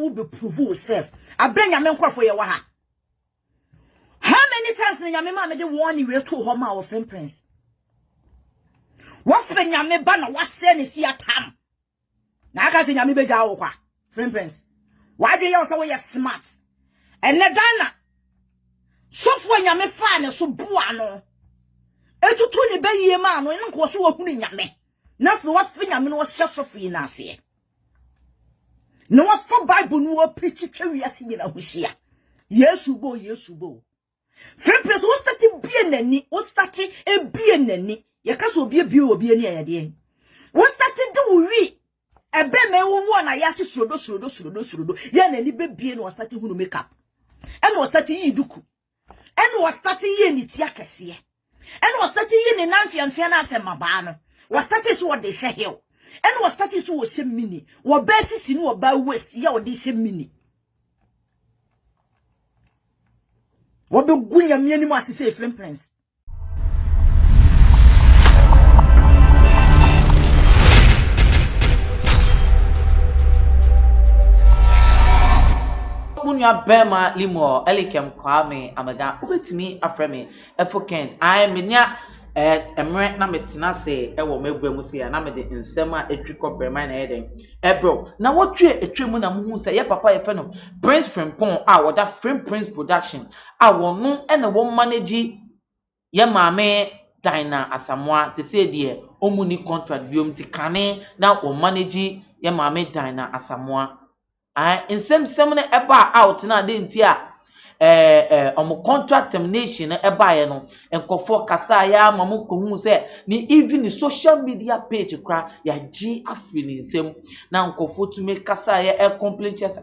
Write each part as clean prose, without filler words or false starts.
will be prove yourself. I bring your men for your waha. How many times in your mamma made one you to home our friend prince? What friend your me banner was saying is here tam? Nagas in your me jawa, friend prince. Why do you also wear smart? And Nadana Sofo your me fine so buano. Etu to ni be ye man no nko so ohunu nyame na fo wa fe nyame no hye sofo na ase no wa fo bible no wa preach twa wiase nyina hohia yesu bo free place wo start bie nani wo start e bie nani ye ka so bie obi ani ayade wo start de wo wi ebe me wo na yase surodo ye nani be bie no start hunu makeup and wo start yi duku and wo start yi ni tia kese. And was starting in Nanfian as a mabano. Was started what they say here. And was started so same mini. What basis in what by west, yaw this mini. What be good ya minima say, friend prince. Munya Bema Limo, Elikem Kwame, Amaga, Ubetimi, Afremi, Efokent. I am Minya Emre Nametina say, Ewo Mebusi, and I'm in Sema, a trick of Berman Eden. Ebro, now what tree a trimuna moon say, Papa, a fennel, Prince Frimpon, our that Friend Prince production. I will know and a one manage Yamame Dina Asamoah, se say dear, Omuni contract bium Tikane, now or manage Yamame Dina Asamoah. In some seminar eba out na de ntia omo contract termination eba ye no enkofo kasa ya mamu ko hu se ni even the social media page kra ya gi afini nsem na nkofo to make kasa ya complain chess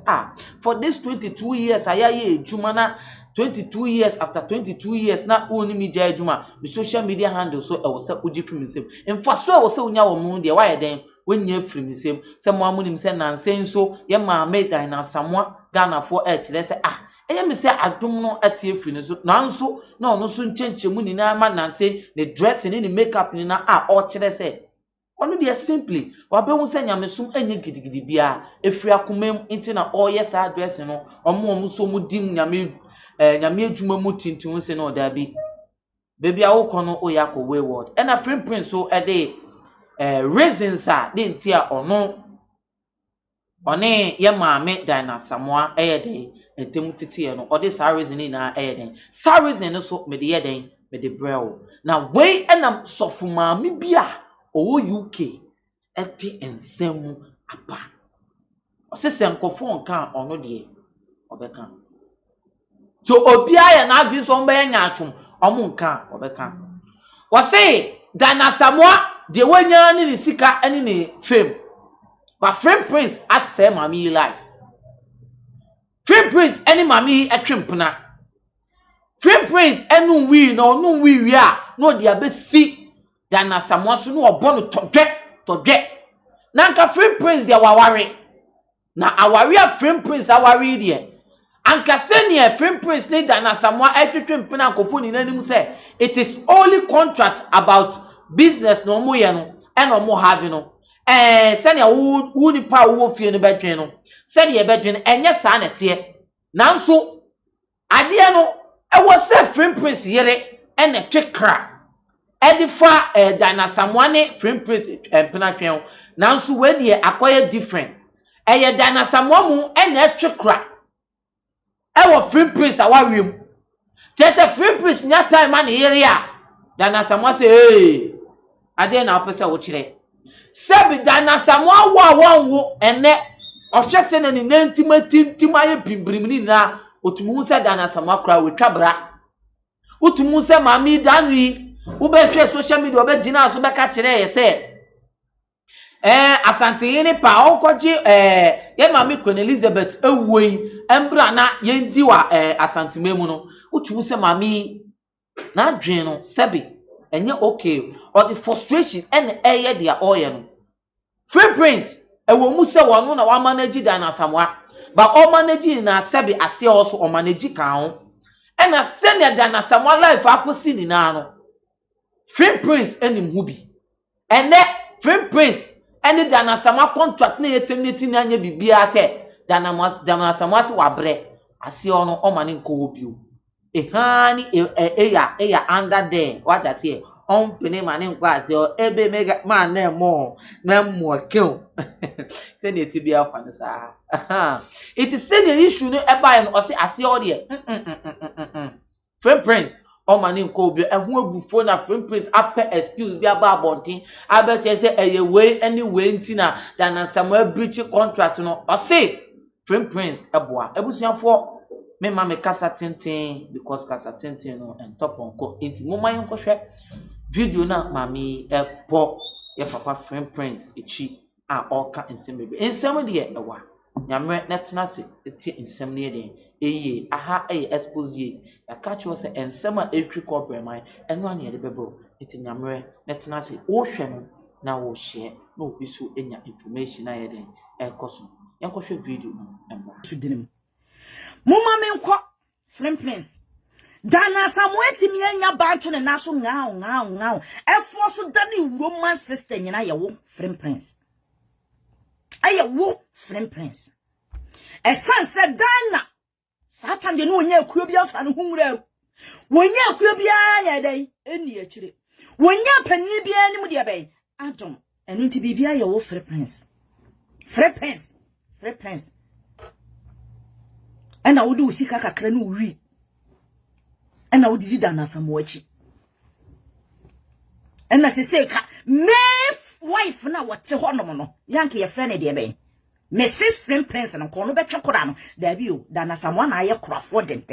for this 22 years aya ye ejuma na 22 years after 22 years na oni media ejuma the social media handle so e wo se ogi film nsem emfa so e wo se onya wo mu de why den wenya film nsem se mo amunim se nansen so ye ma me dan na Asamoah Ghana for kire se eye me se adom no atie free so nanso na ono so nchenchemu ni na ma nansen the dressing ni makeup ni na o kire se ono de simply wa be hu se nyamesum enye gidigidi bia efri akomam nti na o yes address no omo so mu dim nyame adwuma mu tintin se na oda bi baby awokono o yakọ wayward and a friend prince so de reasons de ntia ono one ye maame Dina Asamoah de entem tete no ode sa reason ni na den sa reason so me de ye den me de brew na we enam sofu maame bia o UK ete ensem apa o se senkofo nka ono de obeka so obi aye na abi so mba nya atwom omo nka obeka wo se Dina Asamoah de wanya ni sika ani ni fame but friend prince ase mami life friend prince any mami atwempna friend prince enu wi no no wi no de abesi Dina Asamoah so no obo no todwe na nka friend prince de waware na aware a friend prince aware de anka senior friend prince ni Dina Asamoah atwempna nkofo ni nanim say it is only contract about business no mo ye no and no mo have no senior who ni pa wo fie no betwen no senior betwen enye sa na te nanso ade no e wo se friend prince yere ene twekra edifa Dina Asamoah ne friend prince penatwen nanso we de akoye different eye Dina Asamoah mu ene twekra e wo friend prince awawem tese friend prince nya time an yere ya Dina Asamoah say hey ade na opese wo kire sebi Dina Asamoah wo ene ofhese na ni nantimatintim aye bimbrim ni na otumu se Dina Asamoah kra we twabra otumu se mami danwi wo be hwe social media wo be gina so be ka kire ye se asante ni pa onkoji ye mami Queen Elizabeth ewoi embra na ye ndi wa asante memu no otumu se mami na adwen no sebi enye okay or the frustration and eye dia oye no free prince ewo mu se wono na wa manage Dina Asamoah but o manage na sebi ase also o manage kan ho and a senior Dina Asamoah life akosi ni na no free prince enim hu bi ene free prince ene Dina Asamoah contract na yetemneti na anya bibia se dana Asamoah se wabre ase ono o mane nko bio ehani eya under there what I say on pene mane nko ase o ebe mega man na mo kill say na ti bia fa sa it is say the issue no eba no say ase o de friend prince o mane nko bio ehu agufo na friend prince apɛ excuse bia ba abonten abɛte say eye way anyway ntina dan Asamoah breach contract no o say friend prince eboa ebusuafo me ma me kasa tenten because kasa tenten no and top on ko enti mo man ko hwɛ video na mami epo ye papa friend prince echi a oka nsem bebe nsem de ewa nyamre netna se eti nsem ne de eye aha Xposed yet ya catch us nsem a etwi corporate man eno ane de bebo eti nyamre netna se wo hwɛ no na wo share na obi so enya information na ye de ekoso yanko hwɛ video no emba sudinim mumma me nkɔ friend prince dana Asamoah timi anya bantu ne naso ngao efo so dani roman sister nyina ye wo friend prince aye wo friend prince esan se dana satan de no onya akuo bia fa no hunwura wonya akuo bia anya dai eni akire wonya pani bia ni mu de bai adom eni nti bibia ye wo friend prince ena wodi usika kakra no wi ena wodi dana Asamoah achi ena se ka me wife na wote honom no yanke ye frɛ ne de bɛn Mrs. friend prince no ko no betwe kora no da bi o dana Asamoah na aye korafo den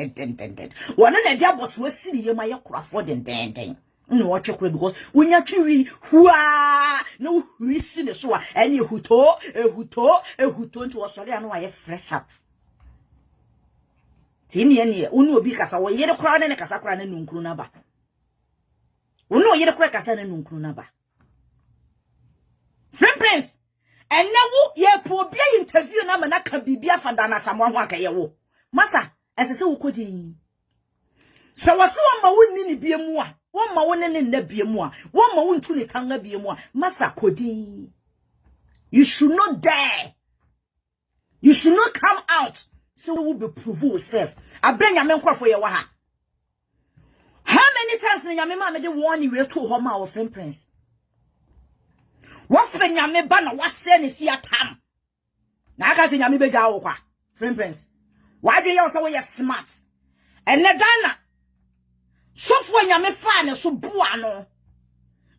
wona na dia boso asiri ye ma ye korafo den no watwe kora because wonya twi hua na wi si ne so a ene ehuto nti wo sori anu aye fresh up tini ene unu obi kasa wo yere kora ne kasa kora ne nunkuru na ba unu yere kora kasa ne nunkuru na ba friend prince enewu ye po bia interview na mana ka bibia fa dana Asamoah ho akaye wo masa esese wo kodi so waso ma wonni ni bia mu a wo ma wonni ne nna bia mu a wo ma wontu ne tanga bia mu a masa kodi you should not dare you should not come out so we will be prove yourself abranya me nkwafo ye wa ha how many times na nyame ma me de warn we to ho ma wo friend prince wafenya me ba na wase ne si atam na aka se nyame beja wo kwa friend prince why do you say we smart ene Ghana Sofo nyame fa ne so bua no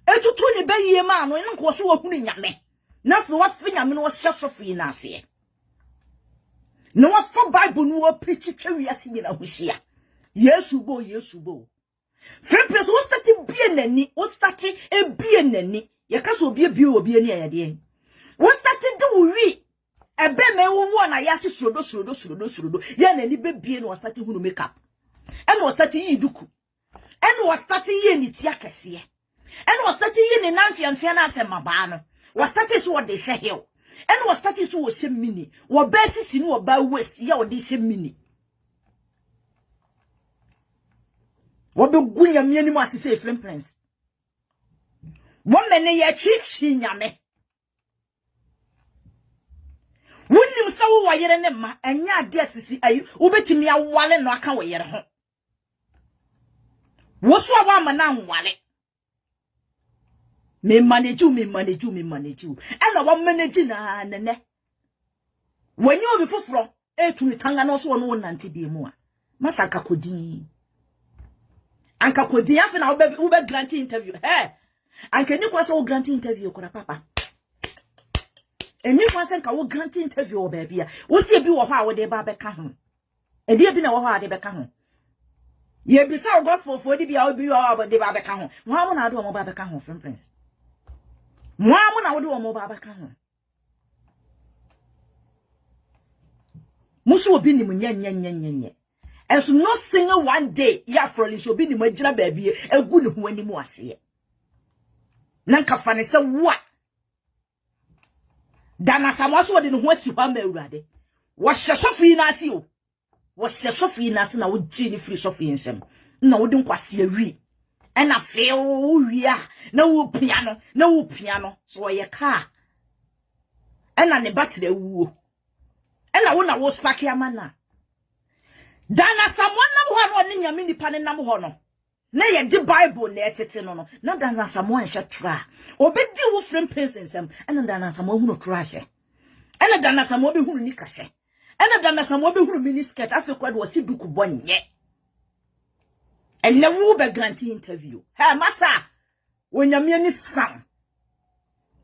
etutu ne bayie ma no nko so wo hunu nyame na fo wafenya me no hye Sofo yi na ase no wafo Bible no wo preach twa ase nyina hohia Yesu bo friend prince wo start bie nani wo start e bie nani ye kasa obi obi ani ayade wo start do wi ebe me wo na ya se surodo ye nani be bie no start hunu makeup eno wo start yi duku eno wo start yi ni ti akese eno wo start yi ni nanfiamfia na asema ba no wo start so wo de hye hill eno wo start so wo hye mini wo ba sisi no wo ba west ya wo de hye mini wo be gunya miani mu asese friend prince woman ye chichi nyame wonnim sa wo wayere ne ma anya ade asisi ayi wobetimi awale no aka wo yere ho wo so awa ma na nwale me manage ana wo manage na nene wanyi obi foforo etumi tanga no so wo nante bi mu a masaka kodi anka kodi afa na wo be grant interview anka ni kwa so wo grant interview kora papa eni kwa se nka wo grant interview ba bia wo se bi wo ho a wo de ba beka ho edi bi na wo ho a de beka ho ye bi sa gospel for di bia wo bi wo de ba beka ho mo amu na do mo ba beka ho friend prince mo amu na wo de mo ba beka ho musu obi ni nye as no single one day ya froli so obi ni mo agira ba bia egu ne ho ani mu ase nanka fane se wa dana Asamoah so de no ho asi hwa ma awurade wo hye Sofi na asi o wo hye Sofi na asi na wo gi ni free Sofi nsem na wo de nkwase awi ena fe wo wia na wo piano so ye ka ena ne battery awuo ena wo na wo spaki amana dana Asamoah nam ho no ne nyame nipa ne nam ho no na ye di Bible na etete no na dana Asamoah nhye tra obedi wo frame presence ena dana Asamoah hu no tra hye ena dana Asamoah be hu ni ka hye ena dana Asamoah be hu mini skirt afekwa de wo si duku bonye ena wo be grant interview ha masa wonyame ni sam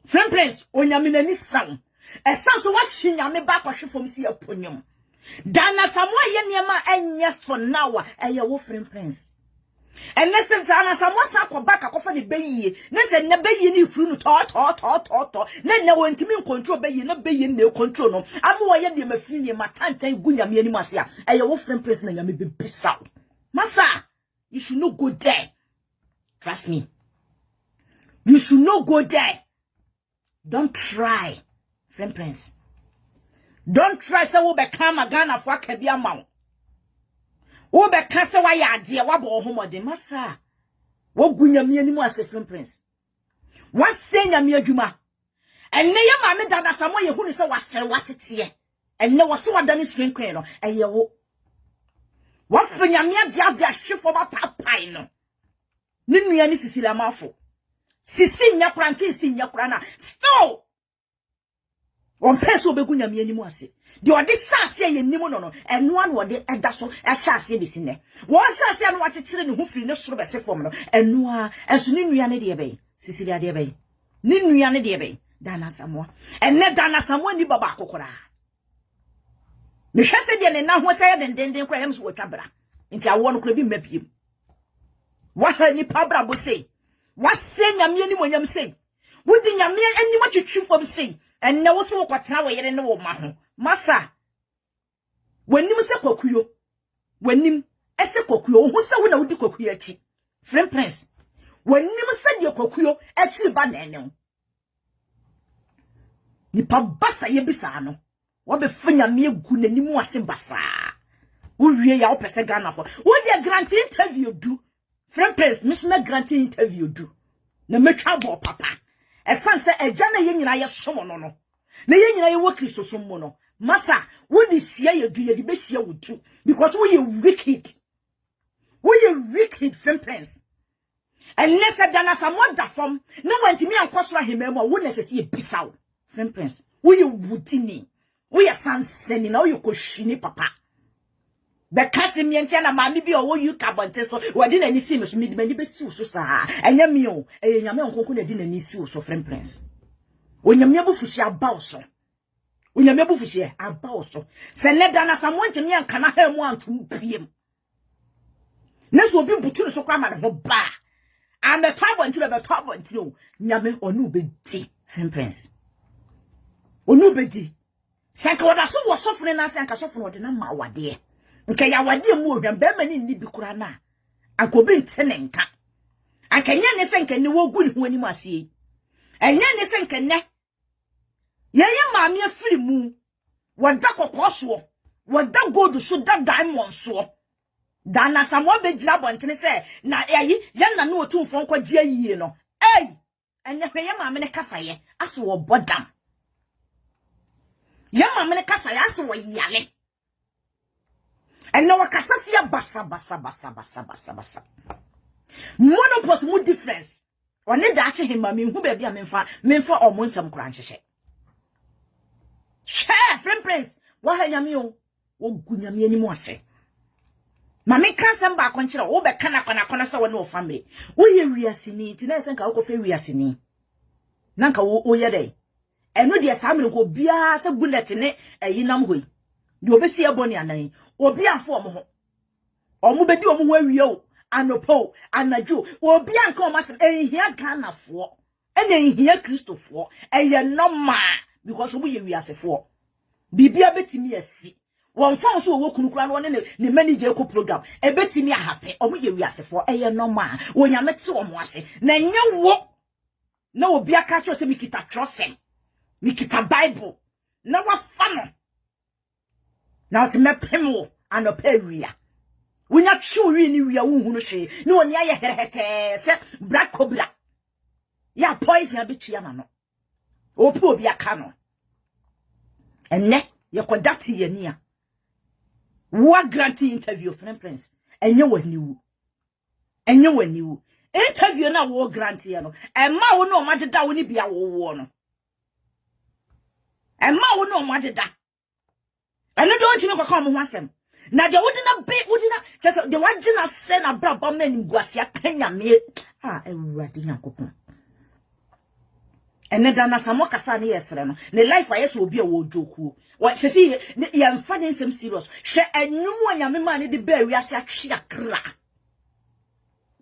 frame place wonyame ni sam esan so what nyame ba kwahwe fom si aponyom dana Asamoah ye niema enye for now eye wo frame prince and listen dana Asamoah sa ko back akofa ne beyiye ne se ne beyiye ni furu no to ne wontimi control beyiye na beyiye ne control no amu ye de mafiri ne matantan gunyame ani mase a eye wo frame prince na nyame be bisa masa you should not go there, trust me, you should not go there. Don't try, friend prince. Don't try say we become a Ghana for Kabia Mount. We become say why ya dear wabo home de massa. What gunyami anymore as a friend prince. What say ya juma? And ne ya mammy dana Asamoah who is what it's here. And no was so done is screen queen and ye what for ya mere dia ship for my papa no. Ninu ya ni Sisilia mafo. Sisi nya kranti si nya krana. Still. One person be gunya mi animu ase. De ode hyase ye nimu no no. Eno an wode eda so hyase bisi ne. Wo hyase no wa kekere ne hu firi ne soro bese fom no. Eno a enso ne nua ne de be. Sisilia de be. Ne nua ne de be. Dana Asamoah. Enne dana Asamoah ni baba akokora. Me hwese de ne na ho se ye den kra yam so watwabra. Nti awo no kra bi mabiem. Wa ha ni pabra bo sei. Wa se nyame ani monyam sei. Wo di nyame ani matwetwi fom sei. Enne wo so kwatena wo yere ne wo ma ho. Masa. Wanim se kwakuyo. Wanim ese kwakuyo. Wo se wo na wodi kwakuyo achi. Friend prince. Wanim se de kwakuyo achi ba na ene. Ni pa basa ye bisa no. Wo be fanya me egu nanimu ase basa. Wo wie ya wo pese Ghana for. Wo de grant interview do. Friend prince, miss me grant interview do. Na metwa bo papa. Esan se eja na ye nyina ye somo no no. Na ye nyina ye wo Kristo somo no. Masa, wo di sia ye du ye di be sia wo tu because wo ye wicked. Wo ye wicked friend prince. And let's say Dana Asamoah da fom. Na wantimi ankosora hememu wo na sese ye bisawo. Friend prince, wo ye wutini. Wo ye sanseni na wo ye koshini papa. Because mientia na mami bi owo yu kabonte so wadi na ni si meso mi be si so sa enya mi o nyame onkonko na di na ni si so friend prince onyame abufushi aba so onyame abufushi aba so se ne Dana Asamoah ntimi anka na ha mu antum piem na so obi butu so kwa ma ne ho ba and the trouble until the trouble until nyame onu be di friend prince onu be di sanka wada so wo sofre na sanka sofre wode na ma wade nke ya wade mu ohwam be mani ni bi kura na akobi ntene nka ankanya ne se nke ne wogu ne ho ani mu ase enya ne se nke ne yeye maami afiri mu wada kokoso wada gold so da diamond so Dana Asamoah be gira bontene se na ayi ye na no otumfo nkwagie yie no enya hwe ye maami ne kasaye aso wo bodam ye maami ne kasaye aso wo yale. And now kasasia basa. Monopos mu difference. One da ache him mami hu baby a memfa omonsam kran hyehe. Share friend prince. Wa ha nyame o. Wo gunyame ani mu ase. Mami kan sem ba konchira wo be kana kwana sa wo ne family. Wo ye wiasini ti na senka wo ko fe wiasini. Nanka wo ye dey. Eno de samre ko bia se bullet ne ayinam hoi. De obesi aboni anan obi afo omo ho omo bedi omo ho awie o anopo anaju obi anka omo asem ehia Ghana fo ene ehia Kristofo eye normal because omo ye wiasefo bibia betimi asi won fa so wo kunukura no ne manager ko program e betimi ahape omo ye wiasefo eye normal wonyame te omo ase na nye wo na obi aka cho se mikita trosem mikita Bible na wa fa no now se mepemo anoperia wunya churi ni wia wu hunu hwe ni woni aye herehete se black cobra ya poison abitua ma no opu obi aka no enne ye kodati ye nia wo grantee interview friend prince enye waniwu interview na wo grantee no emma wo no mageda wo ni bia wo no emma wo no mageda eno do ntimi kokon mo ho asem na de wodina just de wagina se na braba mani guase akanya me ewurade nyankopon ene da na Asamoah kasa ne yesre no ne life ayeso obi a wo joku wa sesi ye mfa ne nsem serious hwe anwum anyame ma ne de ba wi ase atwe akra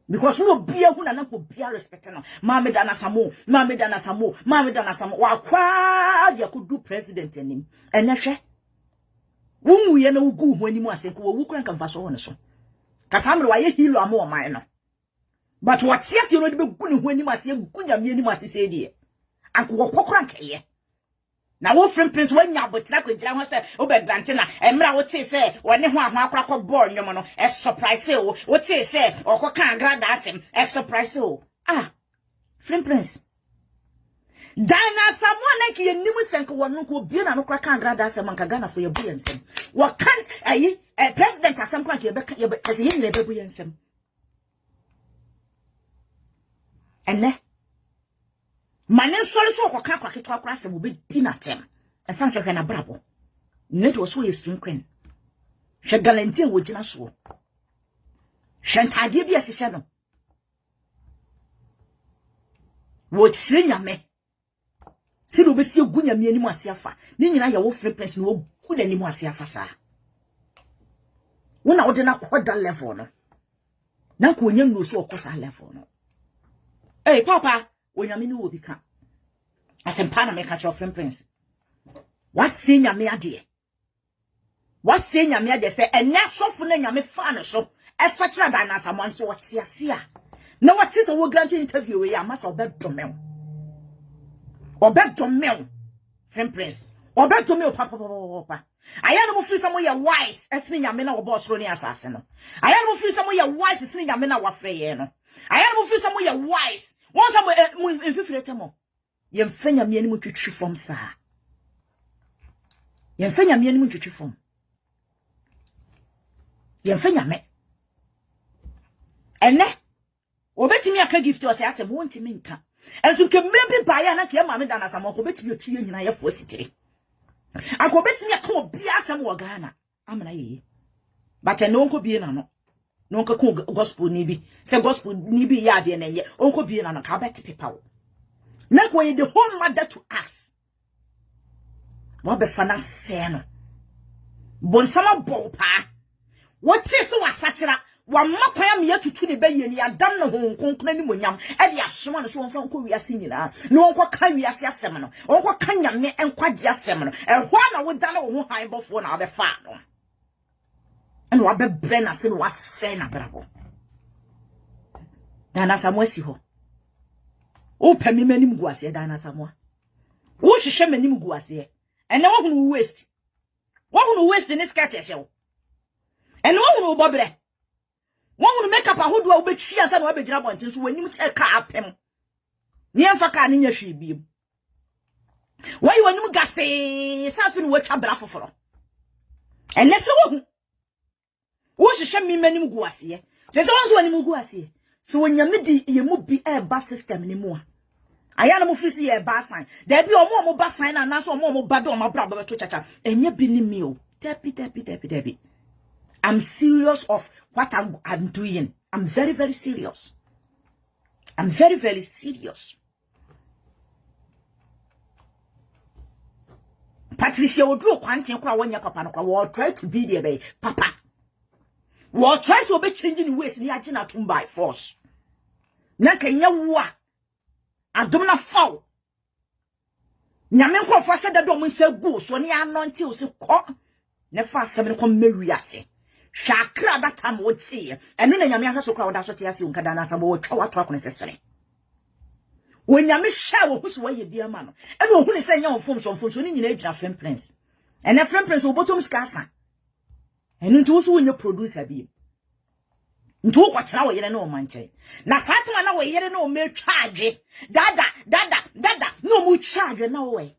because no bia hu na ko bia respect no ma me da na Asamoah wa kwa ya ko du president anim ene hwe wunwu ye na wugu hu anim ase ko wu kran kan fa so won so kasamre wa ye hilo ama o man no but what yes you know de be gu ne hu anim ase gu nyame anim ase se die anko kokora nkeye na wo friend prince wanya abotra ko gira ho se wo be grant na emra wo te se woni ho ahwa akora ko ball nyom no e surprise wo te se okoka agrada asem e surprise friend prince Dana Asamoah na ki yenim senko wonu ko bia na no kora kan agrada asem anka Ghana fo ye bu yensem wo kan ayi president asem kwa ke ye be kase ye nyire be bu yensem ene manen sori so okoka kwa keto akora asem obi dinatem esan hwe na brabo net wo so ye string queen hwe galantie wo gina so hwe ntade bi ahihye no wo tsire nyame sino besi egu nyame ani mu ase afa ni nyina ya wo free prince no gu nani mu ase afa sa wona wo de na kwada level no na ko onyam no so okosa level no papa onyame ni wo bi ka asempa na me ka cho free prince wase nyame ade se enya sofo na nyame fa no so esakira da na Asamoah so wote ase a na wote se wo grant interview we amasa obedome friend prince obedome papa aya no mo free some ye wise esini nyame na wo boss ro ni asase no aya no mo free some ye wise esini nyame na wafre ye no aya no mo free some ye wise won some mfifirete mo ye mfanya me ani mo twitwi form sa ye mfanya me ani mo twitwi form ye mfanya me ene obetimi aka gift o se asem won timi nka enso kemre bi ba ya na ke ma me da na Asamoah ko betimi otuye nyina ye fo sitire ako betimi aka obi asem wo Ghana amana ye but no onko bie na no onko ko gospel ni bi se gospel ni bi ya de na ye onko bie na no ka bet paper wo na ko ye the whole mother to us what be fana se no bon sama bo pa what is so wasachira wa makwa me yatutu ne baye ni adam no honkonkona ni monyam e de asoma no so wonfa nko wiase nyina no wonko ka wiase asem no wonko ka nyame enkwagye asem no ho na wo dale wo ho han bofo na obefa no ene wa bebre na se no wase na brabo na Asamoah si ho o pami manim guase da na Asamoah wo hwehwe manim guase ene wo hunu waste ne skirt ehye ene wo hunu bobre wonu make up ahodo a obetwi asa na obegira bontin so wanim che ka apem ne emfa ka ne nya hwe biem wai wanim gase safi no watwa bra foforo enne se wo hwehwe mi manim guase se wonso wanim guase so wonyame di ye mu bi e ba system ne mu a aya na mo fisi ye ba san da bi omo ba san na na so omo ba do omo bra ba to chacha enye bi ni mi o tepi I'm serious of what I'm doing. I'm very, very serious. I'm very, very serious. Patricia will draw quantum when your papa will try to be there, baby. Papa. Will try to be changing ways near Gina by force. Nakanya wa. I don't know foul. Nyamenko for said that don't say go, so near until so caught. Never 7 come marry us. Shakra that time would see, and then Yamia so crowd as what you can dance about talk necessary. When Yami shower, whose way you be a man, and who is saying your forms on functioning in age of friend prince, and a friend prince will bottom scarsa, and into also when you produce a beam. Into what's now you know, manche. Na Satan away, you know, mere charge, dada, no more charge, no way.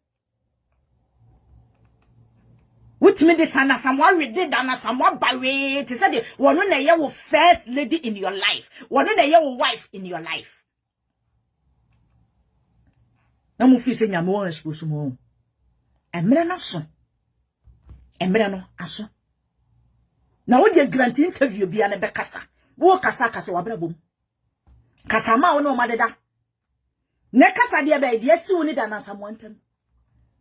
Which me this and Asamoah read and Asamoah barre to say one on a first lady in your life, one on a wife in your life. No more fishing your more expose more. And Mirana son. And Mirano aso. Now what your grant interview be an ebekasa. Wo kasa kasa wabrabum. Kasama ono madeda. Ne kasa dia be dia si woni da na Asamoah.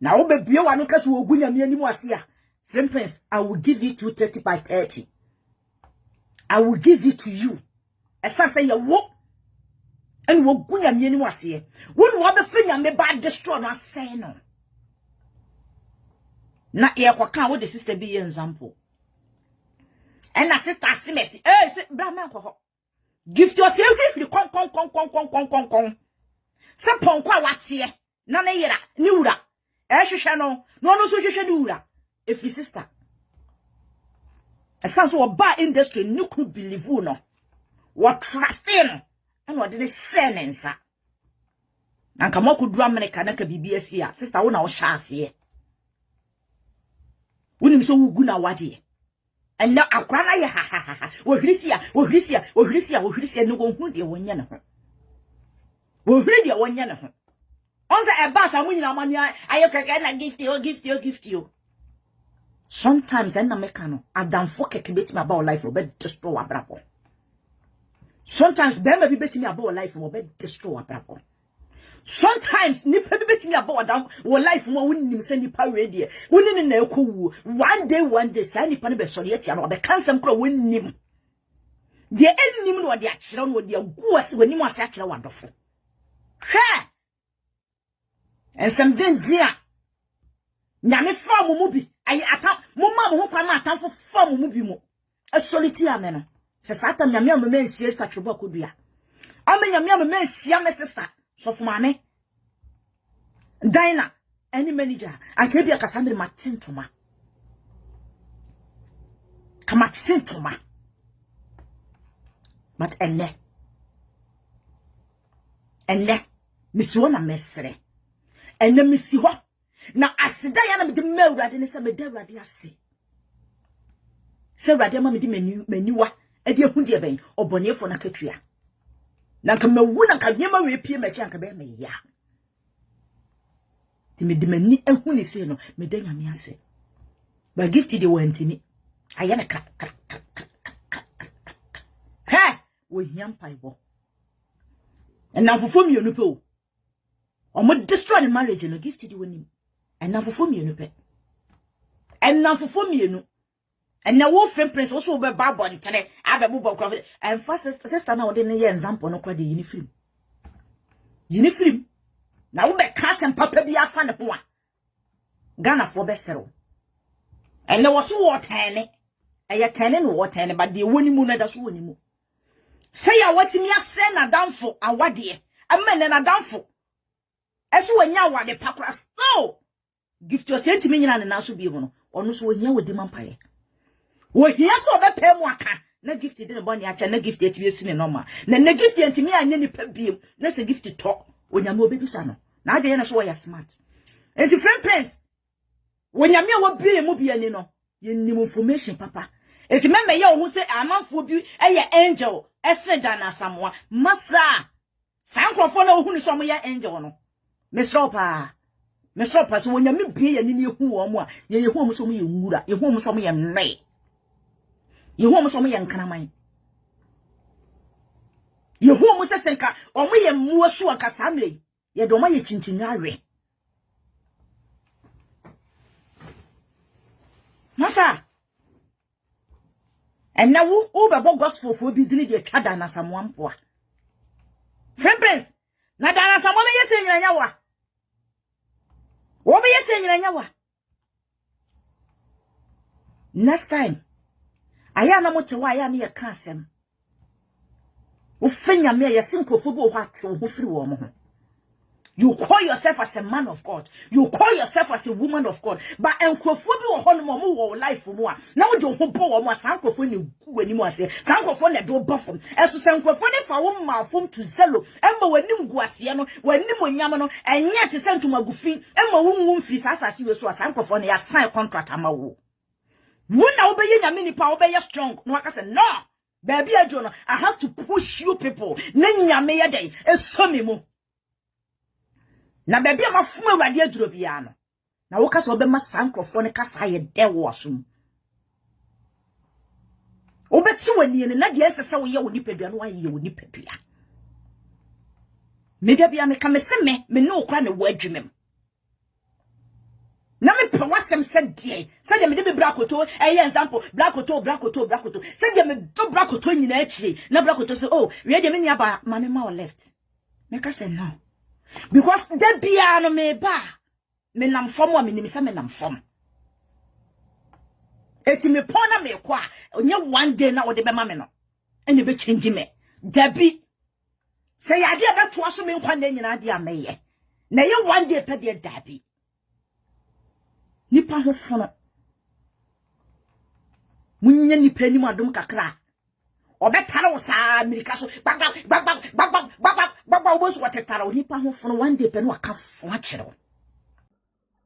Now be bio wanu kaso ogunya mi ani mu ase. Friend Prince, I will give it to 30 by 30. I will give it to you. As I say, you walk and will go and you was here. Wouldn't want to finger me bad destroy my say no. Not here, what can the sister be an example? And a sister, Smskes, Brahman, gift yourself if you con. Sapon qua what's here? None here, Nura. Ashano, no social. If your sister, a sense of bar industry, no could believe no. What trust in and what did they say, answer? And come on, could drum and can BBS here, sister, one our chance here. Wouldn't so good now, what ye? And now I cry, ha, well, Lysia, no one dear 1 year. Well, read your 1 year. Also, a bass, I win our money. I can gift you. Sometimes I mekano Adam foke kibeti me about life obe destroy abrabo. Sometimes be me beti me about life obe destroy abrabo. Sometimes nipa beti me about Adam wo life mo wonnim se nipa ready. Wonni na ekowu. One day say nipa ne be sori eti na obe kansem kro wonnim. De ennim no de akire no de agu ase wani mo ase akire wadofo. Hwe. Ensem den dia. Nyame fa mo mubi ayi atam mo ma mo ho kwa ma atam fo fa mo mubi mo e soliti ame no se satan nyame am me nhie sta twebo akodua ame nyame am me nhia me sister Sofo mame Dina any manager anke bia kasandre matintoma kama tintoma but enne misi wona mesre enne misi ho na asida ya na me de mawurade ne se me da urade ase se urade ma me de maniwa e de hu de ben obonefo na katua na nka mawu na nka nyema we pie ma chi anka be me ya ti me de mani ehu ne se no me da nyame ase ba gift de wantini aya na ka he wo hiam paibo na fofo mi onu pe o mo destroy the marriage no gift de woni and now for me, you and now for me, and now wolf friend prince also be bad body today. I be move up and first sister now didn't hear example no quite the uniform. Now we be cast and papa be a fan of one Ghana for bestero. And there was water and I turning water but the winning moon that's winning. Say I want me a send a down for and what dear a man and a down for. As when you want the pakras so. Gift your sent me and now should be one or no so here with the vampire. Well, here so be pay more can. No gifted in a bonny acha, no gifted to be seen in normal. Then the gift to me and any pep beam. Let's a gifted talk when you're more baby son. Now they are show you're smart. And to friend prince when you're mere what be a movie and you know, you need information, papa. It's remember you who say I'm not for you, a angel, a said Asamoah, Massa. Sanko follow who is some your angel no. Miss Ropa. Mr. Pass when you be and you who are more, you home so me wura, you home so me and may. You home so me and can I? You home was a senka, or me and more sure Cassandre, you don't mind chintinari. Massa. And now, over gospel for be delivered Cadana Asamoah poor. Friend Prince, Nadana Asamoah, yes, in Yawa. What be you saying, Ranyawa? Next time, I am not to why I am near Cassam. Who finger me a simple football what who free woman. You call yourself as a man of God. You call yourself as a woman of God. But encophobia or life for more. Now you who poor more sancophone when you must say sancophone do buffum. As to sancophone for one malform to zello. Emma when nim guasiano, when nim yamano, and yet to send to Magufi, Emma womb fees as I see was sancophone a sign contract amawo. When I obey nyame nipa obey strong. No I say no. Baby Adrian, I have to push you people. Nen nyame ye dey eso me mu. Na baby am afuma wade aduro bia no. Na wo kasa obema sankrofo ne kasa ye de wo so. Obeti wani ne na de ensese wo ye wo nipadua no aye wo nipadua. Me da bia me ka me se me no kra ne wo adwumem. Na me pe wasem said die. Said me de be brakoto, example, brakoto. Said me do brakoto nyina achi. Na brakoto say, "Oh, we dey me nia ba mame ma left." Me ka say no. Because de bia no me ba. Me nam fom wa me nim say me nam fom. Eti me pona me kwa. Onye one day na wo de be ma me no. Ene be change me. Debi. Say ade be to aso me nkwa na nyina ade ameye. Na ye one day pe de dabi. Nipa ho fono munya nipa ni madum kakra obetara wo saa mirika so bag obo so watetara nipa ho fono one day pe no akafo akere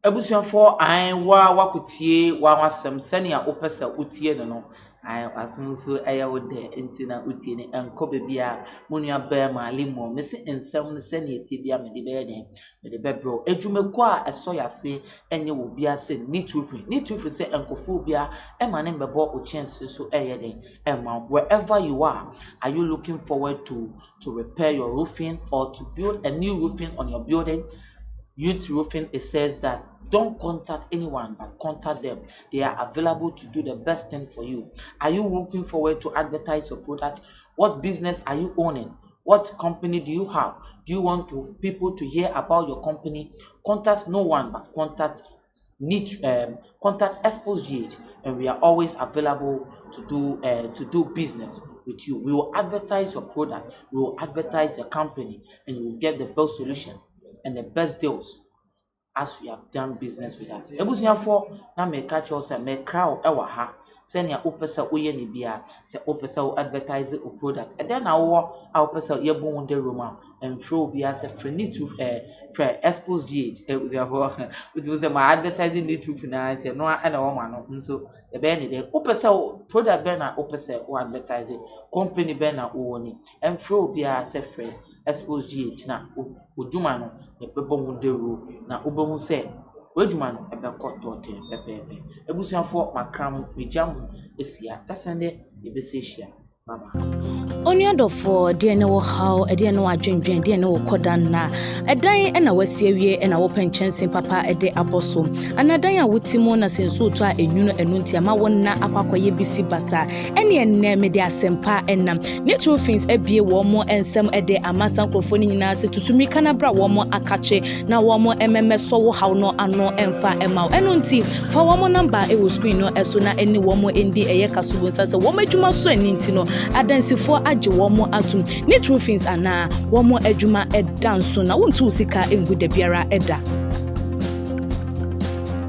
abusuafo an wa wakotie wa wasem sane a opesa utie no I asumso eya wo de entina utie ne enko bebia munua ba ma limo me se ensem ne sane etie bia me de be den me de bebro edwumeko a eso yase enye wo bia se ni truth se enkofo bia e ma ne mbebo o chance so eye den e ma wherever you are you looking forward to repair your roofing or to build a new roofing on your building? Youth Roofing, it says that don't contact anyone, but contact them. They are available to do the best thing for you. Are you looking forward to advertise your product? What business are you owning? What company do you have? Do you want people to hear about your company? Contact no one, but contact Xposed, and we are always available to do business with you. We will advertise your product, we will advertise your company, and you will get the best solution and the best deals as we have done business with us. Ebusuafo na me catch us and me crowd ewa ha. Send ya opesa oye ni bia se opesa o advertise o product. And then our opesa ye bon de room and throw bia se free to Xposed ebusuafo. It was my advertising need to finance no and a woman no so the ben de opesa product ben na opesa o advertise company ben na o ni and throw bia se free Xposed na odwuma no e bebo mu deru na obomu se odwuma no e be kotote pepepe ebusuafo makram mejam esia dasande e be sehia mama Oniadofo de ne wo haw e de ne wadwendwen de ne wo kodan na edan e na wasie wie e na wo penchensen papa e de aboso anadan a wotimo na senso to a enwunu enunti ama wonna akwakoye bisi basa ene enne me de asempa enam ne true things ebie wo mo ensem e de amasan krofo ni nyina se tutumi kana bra wo mo akache na wo mo emmeso wo haw no ano emfa emaw enunti fa wo mo number e wo screen no eso na eni wo mo endi eye kasubo sase wo madwuma so aninti no adansifo aje womo atum ni true things ana womo adwuma edanso na wontu sika engu da biara eda